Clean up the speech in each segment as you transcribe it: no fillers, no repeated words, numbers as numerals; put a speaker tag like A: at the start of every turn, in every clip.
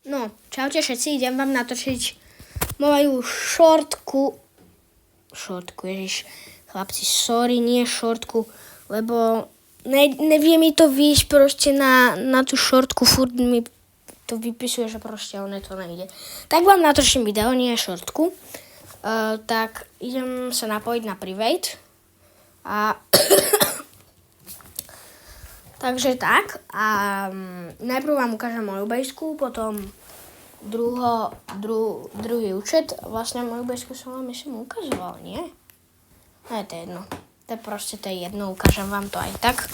A: No, čaute všetci, idem vám natočiť moju šortku, ježiš, chlapci, sorry, nie šortku, lebo nevie mi to výjsť proste na tú šortku, furt mi to vypisuje, že proste ono to nejde. Tak vám natočím video, nie šortku, tak idem sa napojiť na private a takže tak, a najprv vám ukážem moju bejsku, potom druhý účet. Vlastne moju bejsku som vám myslím ukazoval, nie? Ne, to je jedno. To je jedno, ukážem vám to aj tak.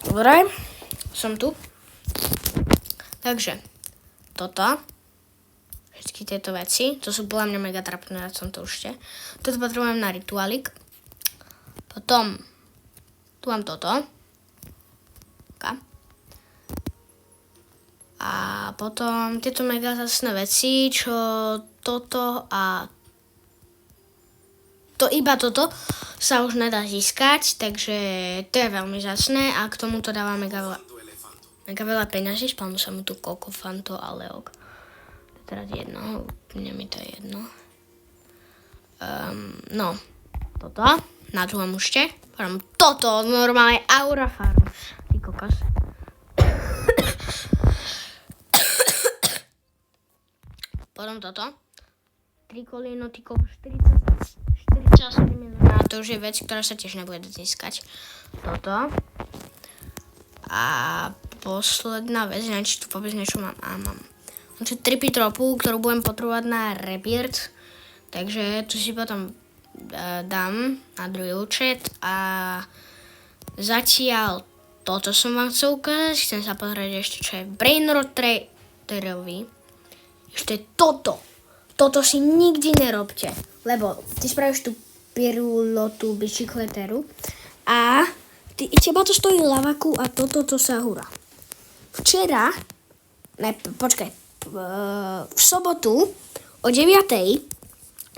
A: Dobre, som tu. Takže, toto. Všetky tieto veci, to sú podľa mňa mega trapné, rád som to už. Toto potrebujem na rituálik. Potom, tu mám toto. Okay. A potom tieto mega zásne veci, čo toto a iba toto sa už nedá získať, takže to je veľmi zásne a k tomu to dáva mega veľa peňazí. Spálnu sa mu tu koľko fanto, ale ok. To je teraz jedno, mne mi to je jedno. No, toto. Na druhom účte. Potom toto, normálne Aura Farm. Ty kokos. Potom toto. Trikolino, ty kokos, 48 miliónov. To už je vec, ktorá sa tiež nebude získať. Toto. A posledná vec, neviem, či tu vôbec niečo mám. A mám. Tu tripitropu, ktorú budem potrebovať na Rebirth. Takže tu si potom dám na druhý účet a zatiaľ toto som vám chcel ukázať. Chcem sa pozrieť ešte, čo je v Brainrot Traderovi. Ešte toto. Toto si nikdy nerobte, lebo ty spravíš tú pirulotu bicykleteru a teba to stojí lavaku a toto sa húra. V sobotu o 9:00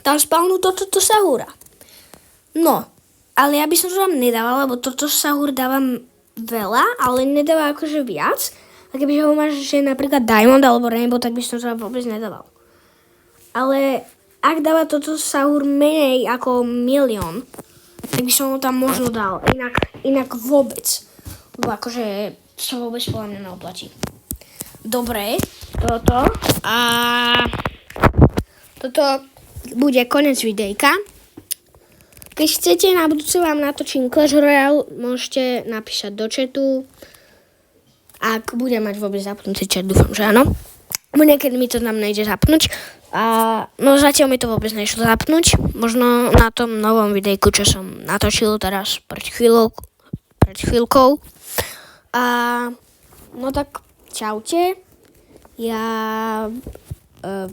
A: tam spálnu toto sa húra. No, ale ja by som to tam nedával, lebo toto sa húr dávam veľa, ale nedáva akože viac. A kebyže ho máš, že napríklad Diamond alebo Rainbow, tak by som to tam vôbec nedával. Ale ak dáva toto sa húr menej ako 1 000 000, tak by som ho tam možno dal. Inak vôbec. Lebo akože sa vôbec podľa mňa neoplatí. Dobre, toto bude konec videjka. Keď chcete, na budúce vám natočím Clash Royale, môžete napísať do chatu. Ak budem mať vôbec zapnutý chat, dúfam, že áno. Bo niekedy mi to tam nejde zapnúť. No zatiaľ mi to vôbec nešlo zapnúť. Možno na tom novom videjku, čo som natočil teraz pred chvíľkou. No tak čaute. Ja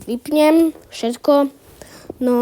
A: vypnem všetko. No